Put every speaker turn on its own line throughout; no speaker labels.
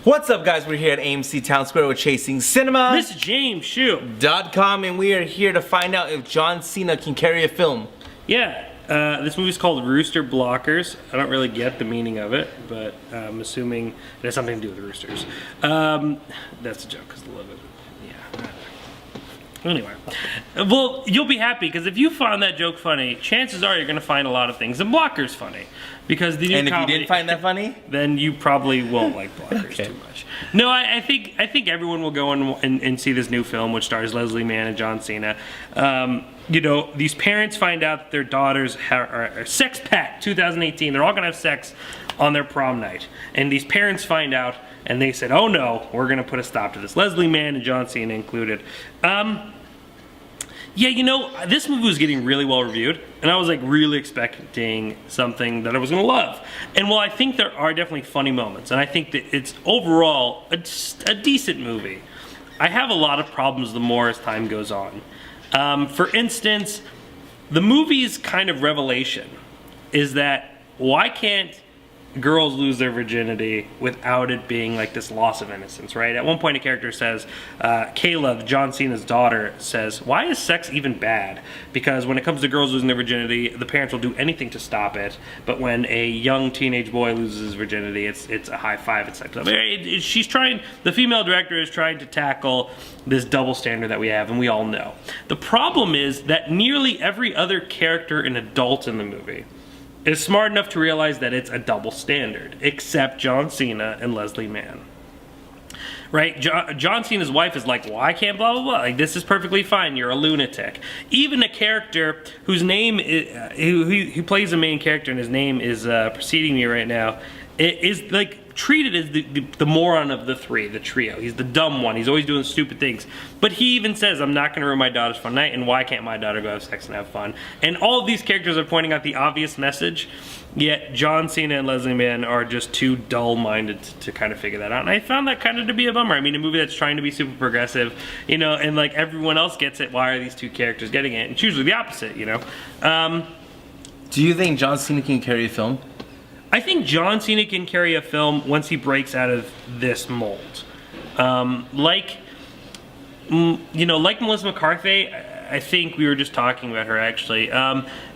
What's up, guys? We're here at AMC Town Square with Chasing Cinema.
This is James
Shoe.com, and we are here to find out if John Cena can carry a film.
Yeah, this movie's called Rooster Blockers. I don't really get the meaning of it, but I'm assuming it has something to do with roosters. That's a joke, because I love it. Yeah. Anyway, well, you'll be happy, because if you found that joke funny, chances are you're going to find a lot of things in Blockers funny. Because the new
and if
comedy,
you didn't find that funny,
then you probably won't like Blockers too much. No, I think everyone will go and see this new film, which stars Leslie Mann and John Cena. You know, these parents find out that their daughters are sex packed 2018. They're all gonna have sex on their prom night, and these parents find out, and they said, "Oh no, we're gonna put a stop to this." Leslie Mann and John Cena included. Yeah, you know, this movie was getting really well reviewed, and I was like really expecting something that I was gonna love. And while I think there are definitely funny moments, and I think that it's overall a decent movie, I have a lot of problems the more as time goes on. For instance, the movie's kind of revelation is that why can't girls lose their virginity without it being like this loss of innocence, right? At one point a character says, Kayla, John Cena's daughter, says, why is sex even bad? Because when it comes to girls losing their virginity, the parents will do anything to stop it, but when a young teenage boy loses his virginity, it's a high five. It's like, she's trying, the female director is trying to tackle this double standard that we have, and we all know. The problem is that nearly every other character and adult in the movie is smart enough to realize that it's a double standard, except John Cena and Leslie Mann. Right? John Cena's wife is like, well, I can't blah, blah, blah. Like, this is perfectly fine. You're a lunatic. Even a character whose name is, who plays the main character and his name is preceding me right now, is like treated as the moron of the three, the trio. He's the dumb one. He's always doing stupid things. But he even says, I'm not going to ruin my daughter's fun night, and why can't my daughter go have sex and have fun? And all of these characters are pointing out the obvious message, yet John Cena and Leslie Mann are just too dull-minded to kind of figure that out. And I found that kind of to be a bummer. I mean, a movie that's trying to be super progressive, you know, and like everyone else gets it, why are these two characters getting it? And it's usually the opposite, you know.
Do you think John Cena can carry a film?
I think John Cena can carry a film once he breaks out of this mold. Like Melissa McCarthy, I think we were just talking about her actually.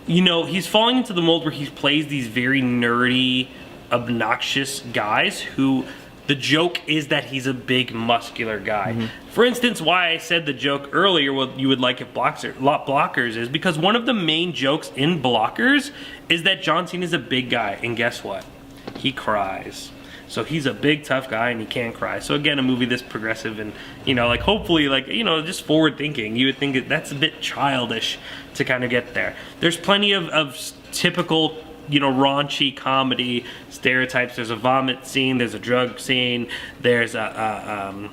You know, he's falling into the mold where he plays these very nerdy, obnoxious guys who the joke is that he's a big, muscular guy. Mm-hmm. For instance, why I said the joke earlier, what you would like if Blockers is because one of the main jokes in Blockers is that John Cena is a big guy, and guess what? He cries. So he's a big, tough guy, and he can't cry. So again, a movie this progressive and, you know, like hopefully, like, you know, just forward thinking. You would think that's a bit childish to kind of get there. There's plenty of typical, you know, raunchy comedy stereotypes. There's a vomit scene, there's a drug scene, there's a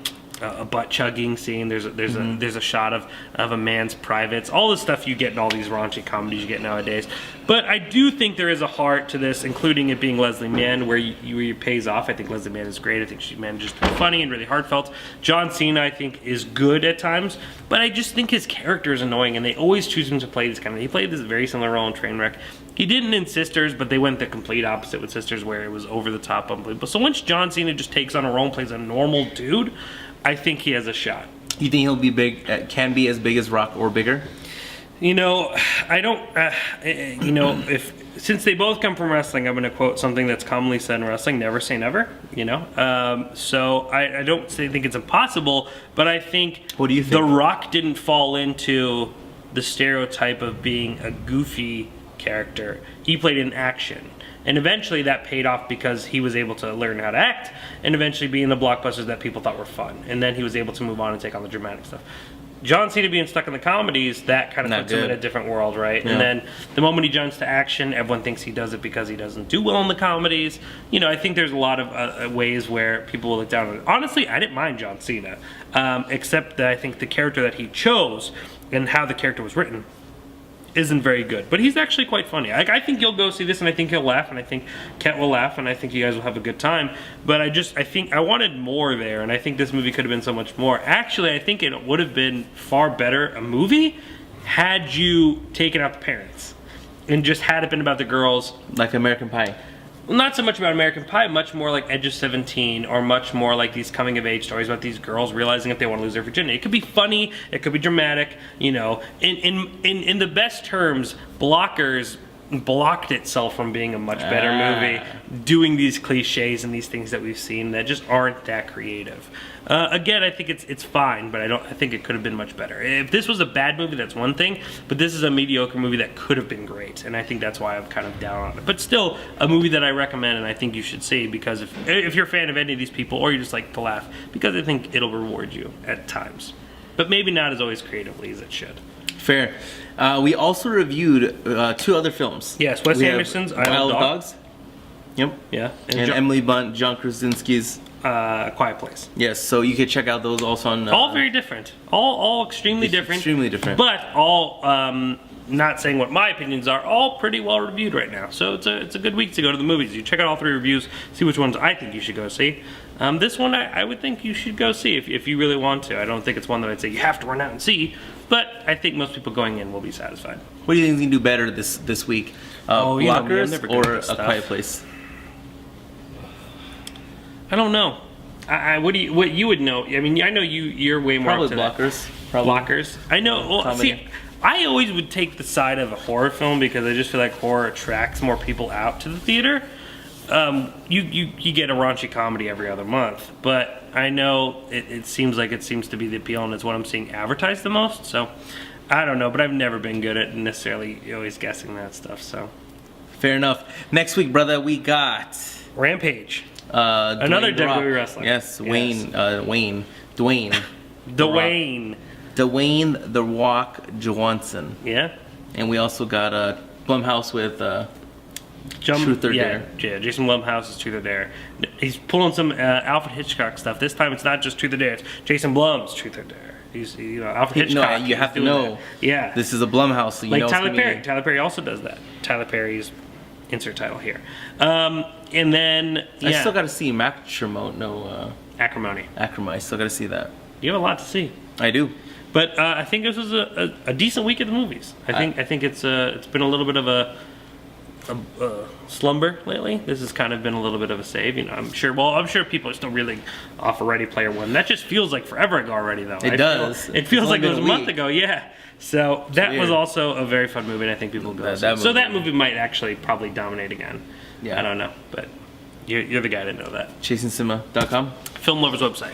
butt chugging scene, there's a shot of a man's privates, all the stuff you get in all these raunchy comedies you get nowadays. But I do think there is a heart to this, including it being Leslie Mann, where you pays off. I think Leslie Mann is great. I think she manages to be funny and really heartfelt. John Cena, I think, is good at times, but I just think his character is annoying, and they always choose him to play this kind of. He played this very similar role in Trainwreck. He didn't in Sisters, but they went the complete opposite with Sisters, where it was over the top, unbelievable. So once John Cena just takes on a role and plays a normal dude, I think he has a shot.
You think he'll be big? Can be as big as Rock or bigger?
You know, I don't. You know, since they both come from wrestling, I'm going to quote something that's commonly said in wrestling: "Never say never." You know, so I don't think it's impossible, but I think.
What do you think?
The Rock didn't fall into the stereotype of being a goofy character. He played in action. And eventually that paid off because he was able to learn how to act and eventually be in the blockbusters that people thought were fun. And then he was able to move on and take on the dramatic stuff. John Cena being stuck in the comedies, that kind of puts him in a different world, right? Yeah. And then the moment he jumps to action, everyone thinks he does it because he doesn't do well in the comedies. You know, I think there's a lot of ways where people will look down on it. Honestly, I didn't mind John Cena, except that I think the character that he chose and how the character was written isn't very good, but he's actually quite funny. I think you'll go see this, and I think he'll laugh, and I think Ket will laugh, and I think you guys will have a good time. But I think I wanted more there, and I think this movie could have been so much more. Actually, I think it would have been far better a movie had you taken out the parents and just had it been about the girls.
Like American Pie.
not so much about American Pie, much more like Edge of 17, or much more like these coming of age stories about these girls realizing if they want to lose their virginity. It could be funny, it could be dramatic, you know. In the best terms, Blockers blocked itself from being a much better movie, doing these cliches and these things that we've seen that just aren't that creative. Again, I think it's fine, but I think it could have been much better. If this was a bad movie, that's one thing, but this is a mediocre movie that could have been great, and I think that's why I'm kind of down on it. But still, a movie that I recommend and I think you should see, because if you're a fan of any of these people, or you just like to laugh, because I think it'll reward you at times. But maybe not as always creatively as it should.
Fair. We also reviewed 2 other films.
Yes, Wes Anderson's
Wild Dogs. Yep.
Yeah.
And Emily Blunt, John Krasinski's
Quiet Place.
Yes, so you can check out those also on...
all very different. All extremely different.
Extremely different.
But all, not saying what my opinions are, all pretty well reviewed right now. So it's a good week to go to the movies. You check out all 3 reviews, see which ones I think you should go see. This one I would think you should go see if you really want to. I don't think it's one that I'd say you have to run out and see, but I think most people going in will be satisfied.
What do you think you can do better this week? Blockers or A Quiet Place?
I don't know. What you would know? I mean, I know you're way more
Probably
up to
Blockers.
That.
Probably.
Blockers. I know. Well, see, I always would take the side of a horror film because I just feel like horror attracts more people out to the theater. You get a raunchy comedy every other month, but I know it seems to be the appeal, and it's what I'm seeing advertised the most. So I don't know, but I've never been good at necessarily always guessing that stuff. So
fair enough. Next week, brother, we got
Rampage. Another WWE wrestler.
Yes, Dwayne The Rock Johnson.
Yeah.
And we also got Blumhouse with Truth or Dare.
Yeah, Jason Blumhouse is Truth or Dare. He's pulling some Alfred Hitchcock stuff. This time it's not just Truth or Dare, it's Jason Blum's Truth or Dare. He's Alfred Hitchcock.
No, you have to know.
Yeah.
This is a Blumhouse, so you
like
know
Tyler Perry. Tyler Perry also does that. Tyler Perry's insert title here. And then
I still got to see Acrimony. I still got to see that.
You have a lot to see.
I do.
But I think this was a decent week at the movies. I think it's been a little bit of a slumber lately. This has kind of been a little bit of a save. You know, I'm sure people are still reeling off of Ready Player One. That just feels like forever ago already, though.
It does.
It feels like it was a month ago. Yeah. So that was also a very fun movie, and I think people will go. So that movie might actually probably dominate again. Yeah. I don't know, but you're the guy to know that.
ChasingCinema.com.
Film Lovers website.